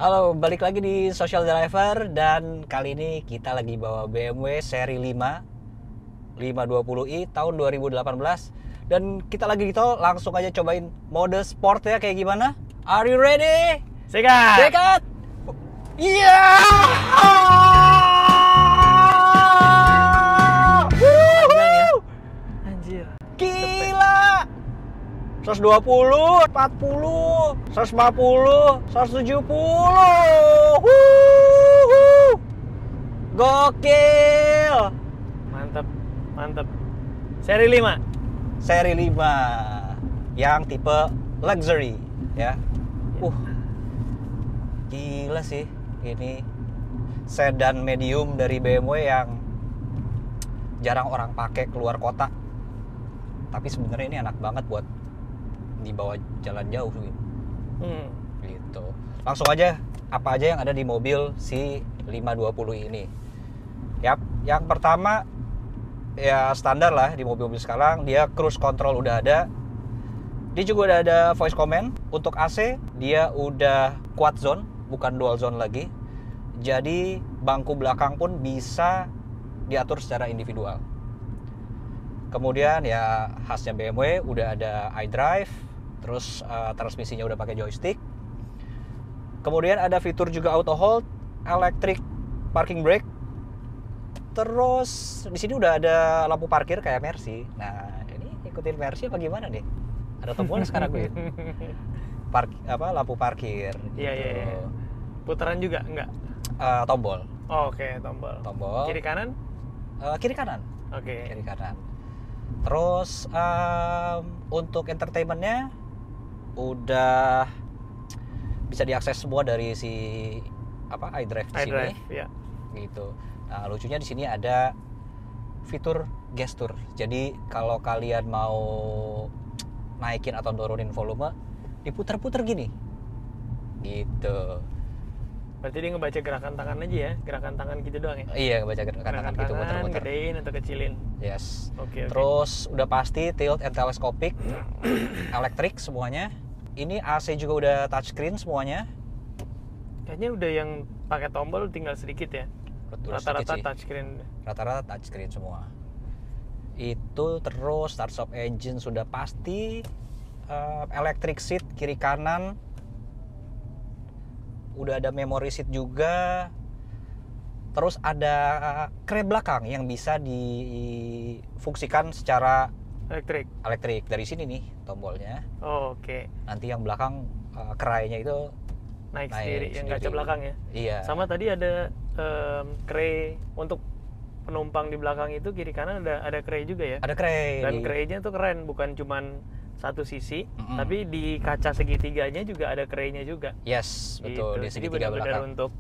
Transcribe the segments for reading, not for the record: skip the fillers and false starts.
Halo, balik lagi di Social Driver dan kali ini kita lagi bawa BMW seri 5 520i tahun 2018 dan kita lagi di tol, langsung aja cobain mode sport ya kayak gimana. Are you ready? Sikat! Sikat! Iya! Anjir. Gila! 120, 40, 150, 170. Wuhu! Gokil! Mantap. Seri 5. Seri 5 yang tipe luxury ya. Gila sih ini sedan medium dari BMW yang jarang orang pakai keluar kota. Tapi sebenarnya ini enak banget buat dibawa jalan jauh gitu. Langsung aja apa aja yang ada di mobil si 520 ini. Yap, yang pertama ya standar lah di mobil-mobil sekarang, dia cruise control udah ada. Dia juga udah ada voice command. Untuk AC dia udah quad zone, bukan dual zone lagi. Jadi bangku belakang pun bisa diatur secara individual. Kemudian ya khasnya BMW udah ada iDrive, terus transmisinya udah pakai joystick. Kemudian ada fitur juga auto hold, electric parking brake. Terus di sini udah ada lampu parkir kayak Mercy. Nah, ini ikutin Mercy apa gimana nih? Ada tombolnya sekarang gue. Lampu parkir. Iya. Putaran juga enggak? Tombol. Oh, oke, tombol. Kiri kanan? Kiri kanan. Oke. Kiri kanan. Terus untuk entertainmentnya udah bisa diakses semua dari si iDrive di sini. iDrive, ya. Gitu. Nah, lucunya di sini ada fitur gesture. Jadi kalau kalian mau naikin atau turunin volume, diputer-puter gini. Gitu. Berarti dia ngebaca gerakan tangan aja ya? Gerakan tangan gitu doang ya? Iya, ngebaca gerakan tangan gitu, muter-muter. Gedein atau kecilin. Yes. Oke. Terus udah pasti tilt and telescopic, elektrik semuanya. Ini AC juga udah touchscreen semuanya. Kayaknya udah yang pakai tombol tinggal sedikit ya? Rata-rata touchscreen. Rata-rata touchscreen semua. Itu terus start stop engine sudah pasti, electric seat kiri kanan. Udah ada memory seat juga. Terus ada krem belakang yang bisa difungsikan secara elektrik. Dari sini nih tombolnya. Oh, oke. Nanti yang belakang kerainya itu naik sendiri, yang kaca belakang ya? Iya. Sama tadi ada kray untuk penumpang di belakang itu, kiri kanan ada kray juga ya? Ada kray. Dan kraynya tuh keren, bukan cuman satu sisi, tapi di kaca segitiganya juga ada kraynya juga. Yes, betul. Gitu. Di segitiga Jadi benar-benar belakang. untuk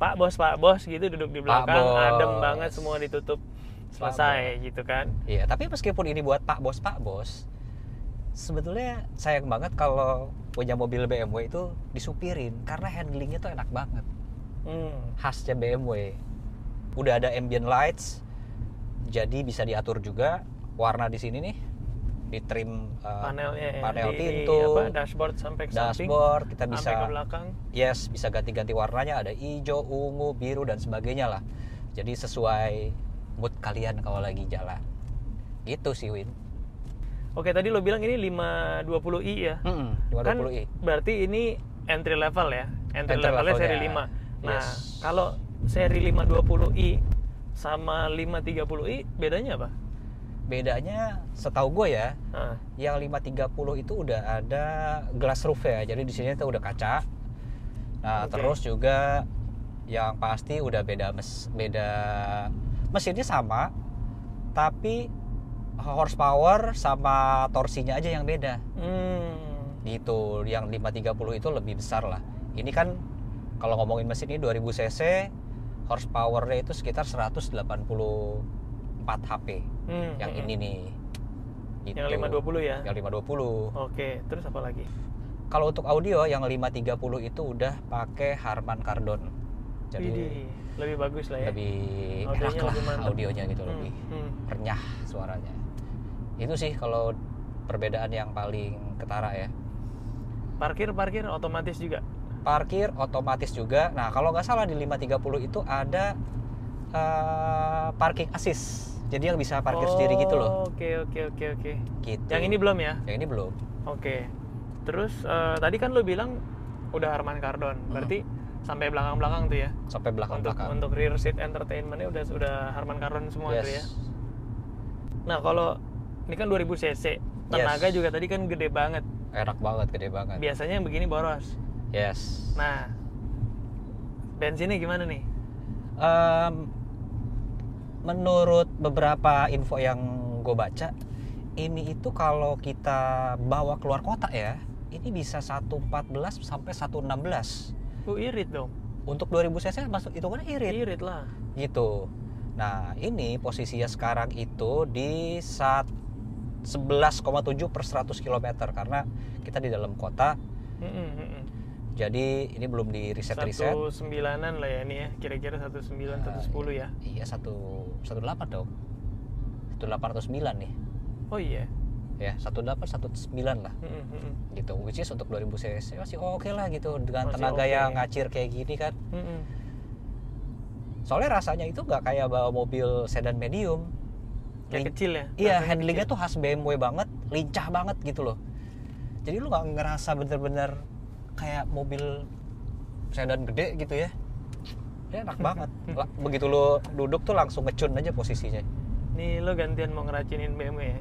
Pak bos gitu duduk di belakang, adem banget, semua ditutup, selesai gitu kan. Iya, tapi meskipun ini buat Pak Bos, sebetulnya sayang banget kalau punya mobil BMW itu disupirin, karena handlingnya tuh enak banget. Khasnya BMW. Udah ada ambient lights, jadi bisa diatur juga warna di sini nih, di trim panel pintu, dashboard sampai ke samping, kita bisa sampai ke belakang. Yes, bisa ganti-ganti warnanya, ada hijau, ungu, biru dan sebagainya lah. Jadi sesuai mood kalian kalau lagi jalan. Gitu sih, Win. Oke, tadi lo bilang ini 520i ya? 520i. Kan berarti ini entry level ya? Entry levelnya seri 5. Nah, kalau seri 520i sama 530i bedanya apa? Bedanya setahu gue ya, yang 530 itu udah ada glass roof ya. Jadi di sini tuh udah kaca. Nah, terus juga yang pasti udah beda mesinnya sama, tapi horsepower sama torsinya aja yang beda. Gitu. Yang 530 itu lebih besar lah. Ini kan kalau ngomongin mesin ini 2000 cc, horsepowernya itu sekitar 184 HP. Yang ini nih. Gitu. Yang 520 ya? Yang 520. Oke, terus apa lagi? Kalau untuk audio yang 530 itu udah pakai Harman Kardon. Jadi lebih bagus lah ya. Lebih enak lah audionya gitu, lebih renyah suaranya. Itu sih kalau perbedaan yang paling ketara ya. Parkir otomatis juga? parkir otomatis juga. Nah, kalau nggak salah di 530 itu ada parking assist. Jadi yang bisa parkir sendiri gitu loh. Oke. Gitu. Yang ini belum ya? Yang ini belum. Oke. Terus tadi kan lu bilang udah Harman Kardon. Berarti sampai belakang-belakang tuh ya? Sampai belakang-belakang. Untuk rear seat entertainment-nya udah Harman Kardon semua tuh ya? Nah, kalau ini kan 2000 cc. Tenaga juga tadi kan gede banget. Enak banget, gede banget. Biasanya yang begini boros. Yes. Nah, bensinnya gimana nih? Menurut beberapa info yang gue baca, ini itu kalau kita bawa keluar kota ya, ini bisa 114 sampai 116. Irit dong. Untuk 2000 cc masuk itu kan irit. Irit lah. Gitu. Nah, ini posisinya sekarang itu di 11,7 per 100 km karena kita di dalam kota. Jadi ini belum di riset. 19-an lah ya ini ya, kira-kira 19, 110 ya. Iya, 18 dong. 18 atau 9 nih. Oh iya. Ya, 18, 19 lah. Gitu, which is untuk 2000 cc masih oke lah gitu dengan masih tenaga yang ngacir kayak gini kan. Soalnya rasanya itu nggak kayak bawa mobil sedan medium. Kayak kecil ya? Iya, handlingnya tuh khas BMW banget, lincah banget gitu loh. Jadi lu nggak ngerasa bener-bener kayak mobil sedan gede gitu ya. Dia enak banget. Begitu lu duduk tuh langsung ngecun aja posisinya. Nih lu gantian mau ngeracinin BMW ya?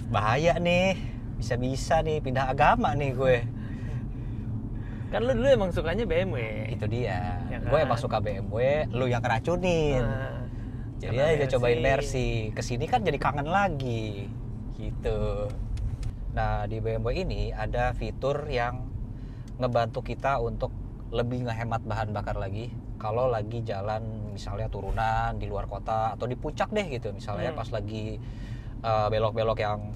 Bahaya nih. Bisa-bisa nih pindah agama nih gue. Kan lu dulu emang sukanya BMW. Itu dia. Ya kan? Gue emang suka BMW, lu yang keracunin. Jadi aja cobain Mercy. Kesini kan jadi kangen lagi. Gitu. Nah, di BMW ini ada fitur yang ngebantu kita untuk lebih ngehemat bahan bakar lagi kalau lagi jalan misalnya turunan di luar kota atau di puncak deh gitu misalnya pas lagi belok-belok yang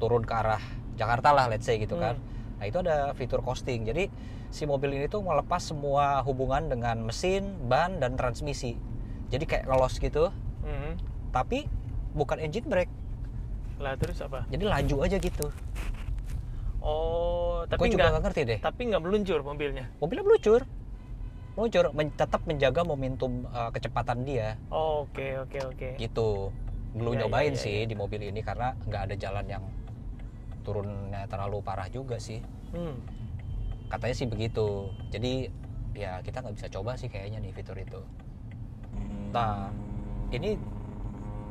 turun ke arah Jakarta lah let's say gitu kan. Nah, itu ada fitur coasting. Jadi si mobil ini tuh melepas semua hubungan dengan mesin, ban, dan transmisi. Jadi kayak ngelos gitu. Tapi bukan engine brake. Lah terus apa? Jadi laju aja gitu. Oh, tapi gue juga nggak ngerti deh. Tapi nggak meluncur mobilnya? Mobilnya meluncur, tetap menjaga momentum kecepatan dia. Oh, oke. Gitu. Belum nyobain sih di mobil ini karena nggak ada jalan yang turunnya terlalu parah juga sih. Katanya sih begitu. Jadi ya kita nggak bisa coba sih kayaknya nih fitur itu. Nah, ini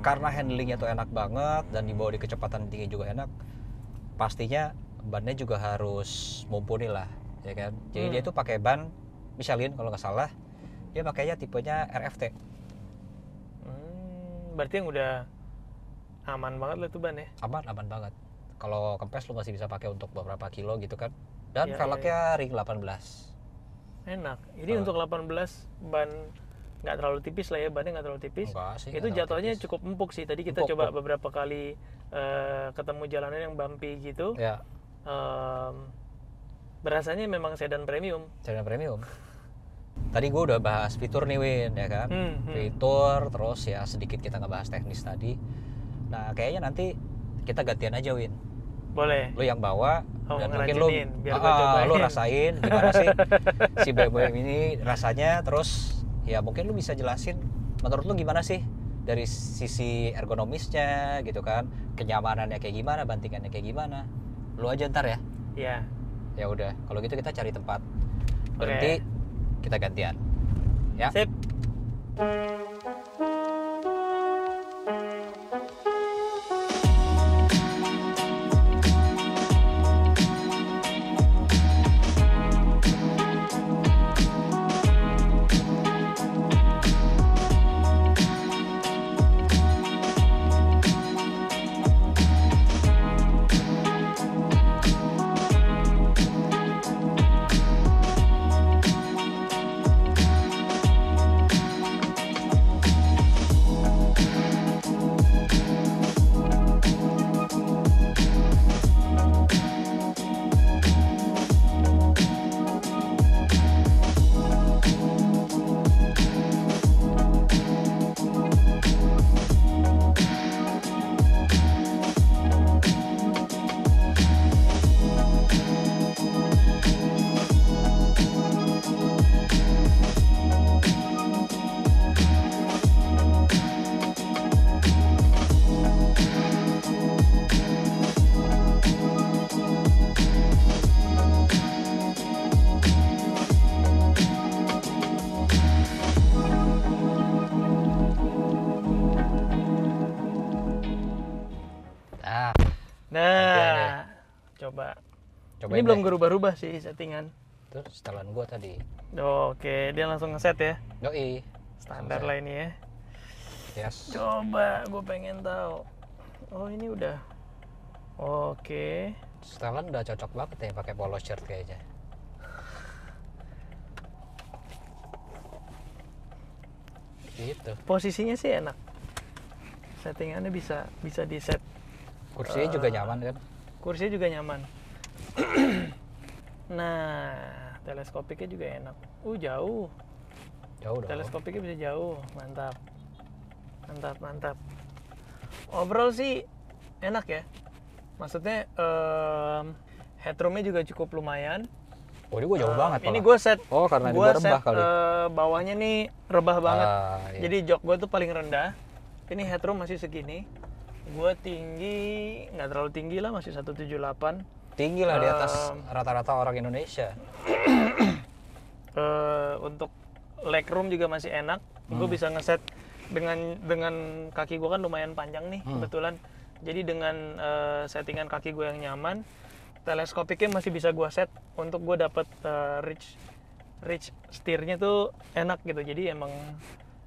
karena handlingnya tuh enak banget dan dibawa di kecepatan tinggi juga enak, pastinya bannya juga harus mumpuni lah, ya kan? Jadi dia tuh pakai ban Michelin kalau nggak salah, dia pakainya tipenya RFT. Berarti yang udah aman banget lah tuh ban ya? Aman banget. Kalau kempes lu masih bisa pakai untuk beberapa kilo gitu kan. Dan velgnya ring 18. Enak. Ini untuk 18 ban nggak terlalu tipis lah ya, bannya nggak terlalu tipis. Sih, itu jatuhnya cukup empuk sih. Tadi kita coba beberapa kali ketemu jalanan yang bumpy gitu. Ya. Berasanya memang sedan premium. Tadi gue udah bahas fitur nih Win, ya kan? Fitur, terus ya sedikit kita ngebahas teknis tadi. Nah, kayaknya nanti kita gantian aja Win. Boleh. Lu yang bawa, dan mungkin lu rasain gimana sih si BMW ini rasanya, terus ya mungkin lu bisa jelasin menurut lu gimana sih dari sisi ergonomisnya gitu kan, kenyamanannya kayak gimana, bantingannya kayak gimana. Lu aja ntar ya. Iya. Ya udah, kalau gitu kita cari tempat berhenti, kita gantian. Ya. Sip. coba. Cobain Ini belum deh. gue rubah-rubah sih settingan. Terus setelan gua tadi. Oke, dia langsung ngeset ya. Yoi. Standar Langsung lah ini ya. Yes. Coba, gue pengen tahu. Oh ini udah. Oke. Setelan udah cocok banget ya pakai polo shirt kayaknya. Gitu. Posisinya sih enak. Settingannya bisa di set. Kursinya juga nyaman kan? Kursinya juga nyaman. Nah, teleskopiknya juga enak. Jauh. Jauh dong. Teleskopiknya bisa jauh. Mantap. Overall sih enak ya. Maksudnya headroomnya juga cukup lumayan. Oh, ini gua jauh banget Ini malah. gue set. Oh, karena ini Gue gua set rebah kali. bawahnya nih rebah banget. Iya. Jadi jok gue tuh paling rendah. Ini headroom masih segini. Gue tinggi, nggak terlalu tinggi lah, masih 178. Tinggi lah di atas rata-rata orang Indonesia. Untuk legroom juga masih enak. Gue bisa ngeset dengan kaki gue kan lumayan panjang nih kebetulan. Jadi dengan settingan kaki gue yang nyaman, teleskopiknya masih bisa gue set untuk gue dapet reach steernya tuh enak gitu. Jadi emang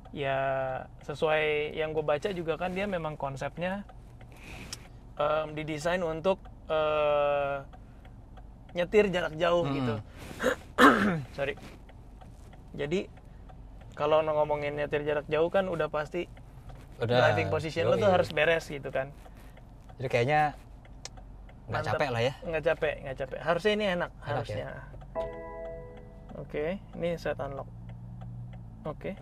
ya sesuai yang gue baca juga kan dia memang konsepnya didesain untuk nyetir jarak jauh gitu. Sorry. Jadi kalau ngomongin nyetir jarak jauh kan udah pasti driving position lo tuh harus beres gitu kan. Jadi kayaknya nggak Mantep. capek lah ya. Nggak capek. Harusnya ini enak Ya? harusnya. Oke, ini set unlock. Oke.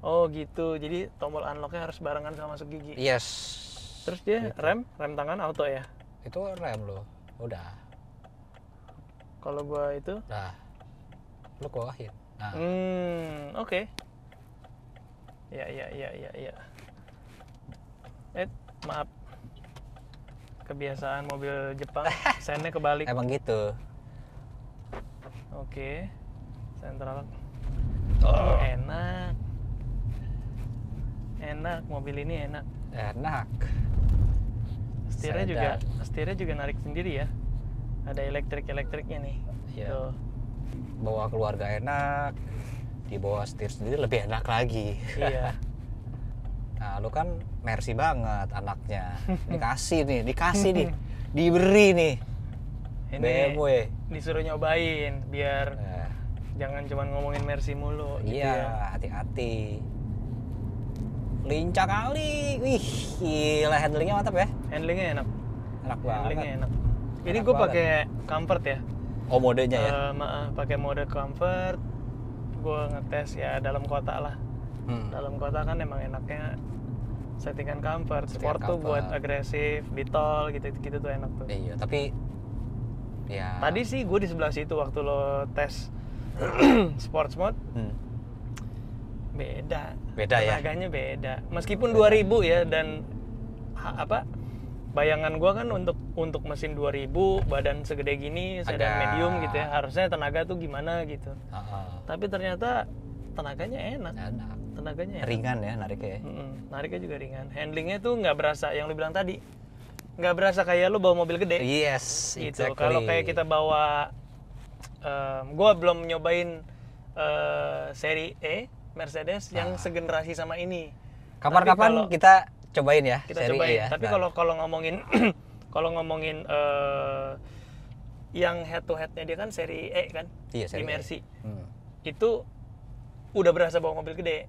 Oh gitu, jadi tombol unlocknya harus barengan sama masuk gigi. Yes. Terus dia Gitu. rem tangan auto ya. Itu rem lo. Udah. Kalau gua itu, Nah. Lo kebawahin. Nah. oke. Ya. Maaf. Kebiasaan mobil Jepang, sennya kebalik. Emang gitu. Oke. Sentral. Oh. Enak, mobil ini enak. Enak. Setirnya juga narik sendiri ya. Ada elektriknya nih. Iya. Tuh. Bawa keluarga enak. Dibawa setir sendiri lebih enak lagi. Iya. Nah, lu kan Mercy banget anaknya. Dikasih nih, diberi nih. Ini BMW. disuruh nyobain biar Nah, jangan cuma ngomongin Mercy mulu gitu iya, ya. hati-hati. Lincah kali. Wih, gila handlingnya mantap ya. Handlingnya enak. Enak banget. Handlingnya enak. Ini Enak gue banget. pakai comfort ya. Oh, modenya ya. Pakai mode comfort. Gue ngetes ya dalam kota lah. Dalam kota kan emang enaknya settingan comfort. Settingan Sport tuh comfort. buat agresif, di tol gitu tuh enak tuh. Iya, tapi ya. Tadi sih gue di sebelah situ waktu lo tes sports mode. Beda Ya. tenaganya beda. Meskipun 2000 ya dan bayangan gua kan untuk mesin 2000 badan segede gini sedan medium gitu ya, harusnya tenaga tuh gimana gitu. Tapi ternyata tenaganya enak. Tenaganya enak. Ringan ya nariknya ya. Nariknya juga ringan. Handlingnya tuh nggak berasa yang lu bilang tadi. Nggak berasa kayak lu bawa mobil gede. Yes, Gitu. exactly. Kalau kayak kita bawa gua belum nyobain seri E Mercedes yang segenerasi sama ini. Kapan-kapan kita cobain ya, Kita seri cobain. E ya. Tapi Nah, kalau ngomongin yang head to headnya dia kan seri E kan, iya, di seri E. Mercy. Itu udah berasa bawa mobil gede.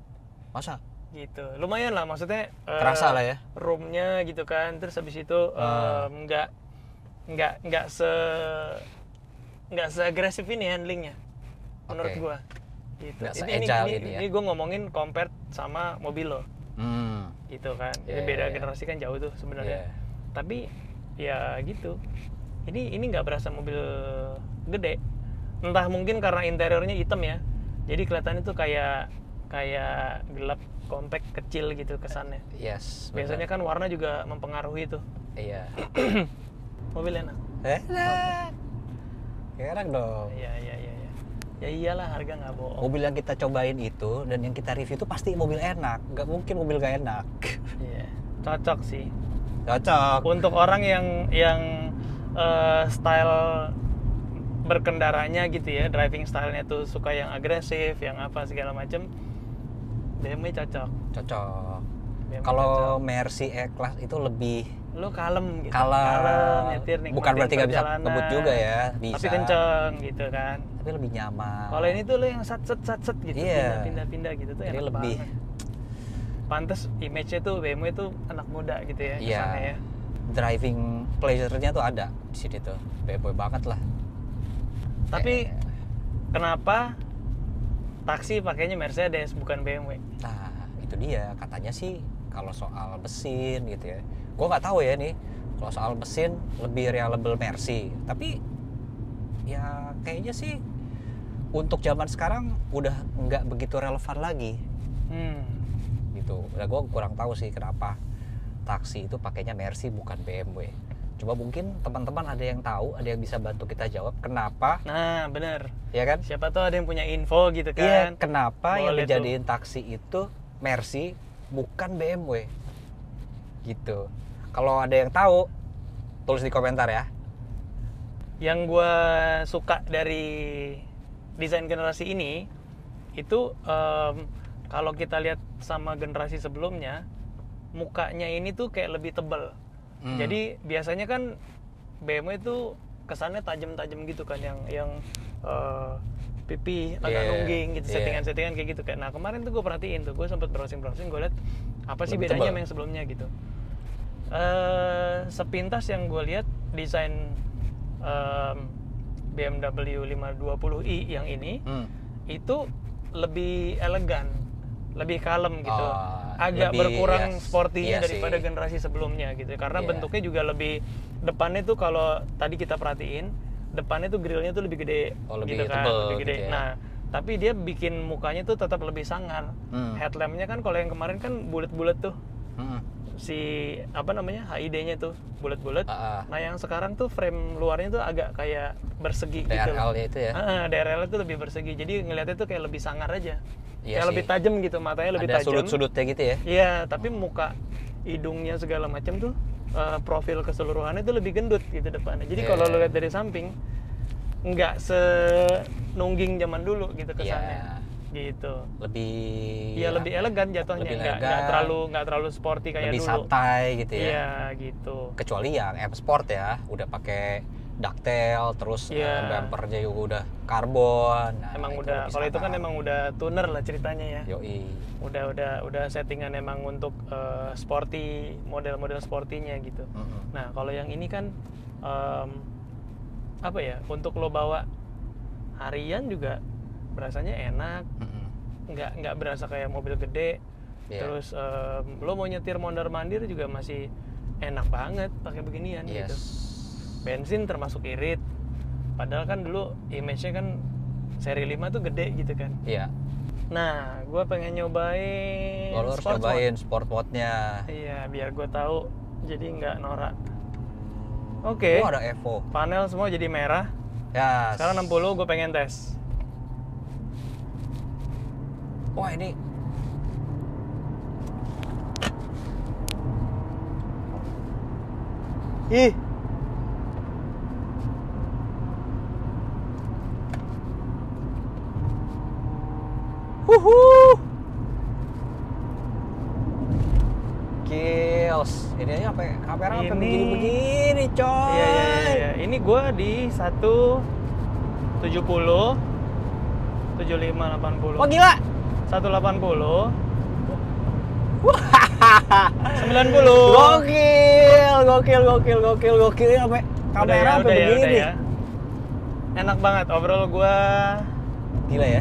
Masa? Gitu. Lumayan lah maksudnya. Kerasa lah ya. Roomnya gitu kan. Terus habis itu nggak se agresif ini handlingnya. Menurut Oke. gua. Gitu. Nggak se-agile ini ya. Ini gue ngomongin compared sama mobil lo. Gitu kan. Jadi Iya, beda iya. generasi kan jauh tuh sebenarnya. Iya. Tapi ya gitu. Ini nggak berasa mobil gede. Entah mungkin karena interiornya hitam ya. Jadi kelihatannya tuh kayak gelap, compact, kecil gitu kesannya. Yes. Biasanya kan warna juga mempengaruhi tuh. Iya. Mobil enak. Enak. Enak dong. Iya. Ya iyalah, harga nggak bohong. Mobil yang kita cobain itu dan yang kita review itu pasti mobil enak. Nggak mungkin mobil gak enak. Iya. Cocok sih. Cocok. Untuk orang yang style berkendaranya gitu ya, driving stylenya tuh suka yang agresif, yang apa segala macem, BMW cocok. BMW Kalau Mercy E-Class itu lebih lo kalem gitu, kalem, nyetir, nikmatin bukan berarti nggak bisa perjalanan. ngebut juga ya, bisa. Tapi kenceng gitu kan. Tapi lebih nyaman. Kalau ini tuh lo yang sat-set gitu, Iya. pindah-pindah gitu tuh Jadi enak lebih banget. Pantes image-nya tuh BMW tuh anak muda gitu ya, Iya. kesannya ya. Driving pleasure-nya tuh ada di sini tuh. BMW banget lah. Tapi kenapa taksi pakainya Mercedes bukan BMW? Nah, itu dia. Katanya sih kalau soal mesin gitu ya. Gua nggak tahu ya nih. Kalau soal mesin lebih reliable Mercy. Tapi ya kayaknya sih untuk zaman sekarang udah nggak begitu relevan lagi. Gitu. Udah gue kurang tahu sih kenapa taksi itu pakainya Mercy bukan BMW. Coba mungkin teman-teman ada yang tahu, ada yang bisa bantu kita jawab kenapa. Nah, bener. Ya kan? Siapa tahu ada yang punya info gitu Iya, kan. kenapa yang Boleh dijadiin taksi itu Mercy bukan BMW? Gitu. Kalau ada yang tahu, tulis di komentar ya. Yang gue suka dari desain generasi ini itu kalau kita lihat sama generasi sebelumnya, mukanya ini tuh kayak lebih tebal. Jadi biasanya kan BMW itu kesannya tajam-tajam gitu kan, yang pipi agak nungging gitu, settingan-settingan kayak gitu kan. Nah kemarin tuh gue perhatiin tuh, gue sempet browsing-browsing, gue lihat apa sih Lebih bedanya tebal. sama yang sebelumnya gitu. Sepintas yang gue lihat desain BMW 520i yang ini itu lebih elegan, lebih kalem gitu, agak lebih, berkurang ya, sportinya iya daripada sih. generasi sebelumnya gitu. Karena Iya. bentuknya juga lebih, depannya tuh kalau tadi kita perhatiin, depannya tuh grillnya tuh lebih gede, Oh, lebih gitu kan, tebel lebih gede. gitu ya. Nah, tapi dia bikin mukanya tuh tetap lebih sangar. Headlampnya kan kalau yang kemarin kan bulat-bulat tuh, si apa namanya HID-nya tuh bulat-bulat. Nah yang sekarang tuh frame luarnya tuh agak kayak bersegi gitu. DRL-nya itu ya. DRL itu lebih bersegi, jadi ngelihatnya tuh kayak lebih sangar aja. Iya Kayak sih. lebih tajam gitu, matanya lebih Ada tajam. sudut-sudutnya gitu ya. Iya, tapi muka, hidungnya segala macam tuh profil keseluruhannya tuh lebih gendut gitu depannya. Jadi kalau lo lihat dari samping nggak senungging zaman dulu gitu kesannya. Gitu. Lebih elegan jatuhnya, lebih nggak elegan, terlalu sporty kayak lebih dulu. santai gitu ya. Iya gitu. Kecuali yang M Sport ya, udah pakai ductile, terus bumpernya juga udah karbon. Nah, Emang itu udah, lebih kalau itu kan sangar. emang udah tuner lah ceritanya ya. Yoi. Udah settingan emang untuk sporty, model-model sportinya gitu. Nah kalau yang ini kan apa ya, untuk lo bawa harian juga berasanya enak, nggak berasa kayak mobil gede. Terus lo mau nyetir mondar mandir juga masih enak banget pakai beginian gitu. Bensin termasuk irit, padahal kan dulu image-nya kan seri 5 tuh gede gitu kan. Iya. Nah, gue pengen nyobain Lo harus sport cobain sport mode-nya. Iya, biar gue tahu, jadi nggak norak. Oke. Oh, ada Evo. Panel semua jadi merah. Ya. Sekarang 60, gue pengen tes. Wah, ini Ih. kills. Ini aja sampai kamera sampai Ini- begini-begini, coy. Iya. Ini gue di 170, 75, 80. Wah, gila. 180, 90. Gokil. Sampai kamera sampai begini. ya. Enak banget overall gua. Gila ya.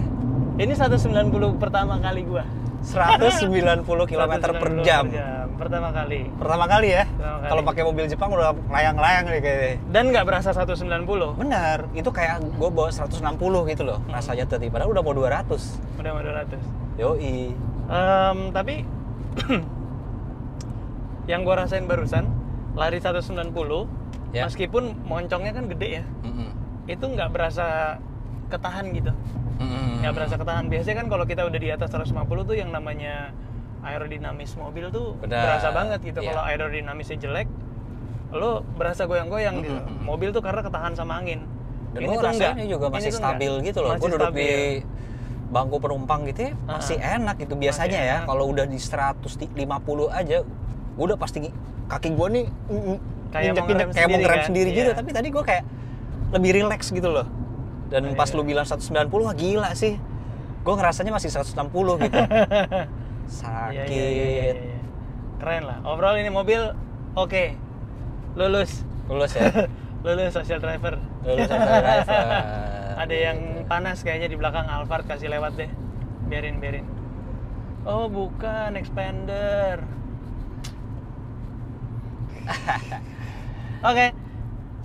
Ini 190 pertama kali gua. 190 km per 190 jam. pertama kali. Pertama kali ya. Pertama kali. Kalau pakai mobil Jepang udah layang-layang nih kayaknya. Dan nggak berasa 190. Benar, itu kayak gue bawa 160 gitu loh. Rasanya tadi padahal udah mau 200. Udah mau 200. Yoi. Tapi yang gua rasain barusan lari 190, Ya. meskipun moncongnya kan gede ya, itu nggak berasa ketahan gitu. Nggak berasa ketahan. Biasanya kan kalau kita udah di atas 150 tuh yang namanya aerodinamis mobil tuh Benar. berasa banget gitu. Iya. Kalau aerodinamisnya jelek, lo berasa goyang-goyang gitu. Mobil tuh karena ketahan sama angin. Dan Ini gue tuh rasanya enggak. juga masih Ini tuh stabil enggak. gitu loh. Masih Gue duduk stabil. di bangku penumpang gitu ya, masih enak gitu. Biasanya Masih ya, enak. kalau udah di 150 aja, gue udah pasti kaki gue nih Kayak mau injek-injek, ngerem kayak mau sendiri ngerem kan? sendiri gitu. Iya. Tapi tadi gue kayak lebih rileks gitu loh. Dan pas lu bilang 190, wah gila sih. Gue ngerasanya masih 160 gitu. Sakit. Iya. Keren lah. Overall ini mobil oke. Lulus. Lulus ya. Lulus social driver. Lulus driver. Ada yang panas kayaknya di belakang. Alphard kasih lewat deh. Biarin. Oh bukan, expander. Oke,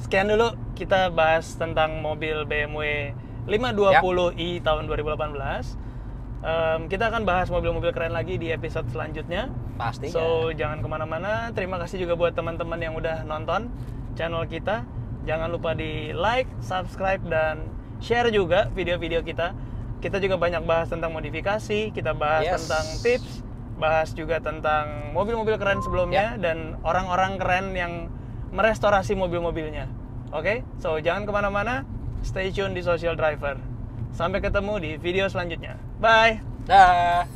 sekian dulu kita bahas tentang mobil BMW 520i tahun 2018. Kita akan bahas mobil-mobil keren lagi di episode selanjutnya. Pastinya. So, jangan kemana-mana. Terima kasih juga buat teman-teman yang udah nonton channel kita. Jangan lupa di like, subscribe, dan share juga video-video kita. Kita juga banyak bahas tentang modifikasi, kita bahas tentang tips, bahas juga tentang mobil-mobil keren sebelumnya, dan orang-orang keren yang merestorasi mobil-mobilnya. Oke? So, jangan kemana-mana. Stay tune di Social Driver. Sampai ketemu di video selanjutnya. Bye! Dah.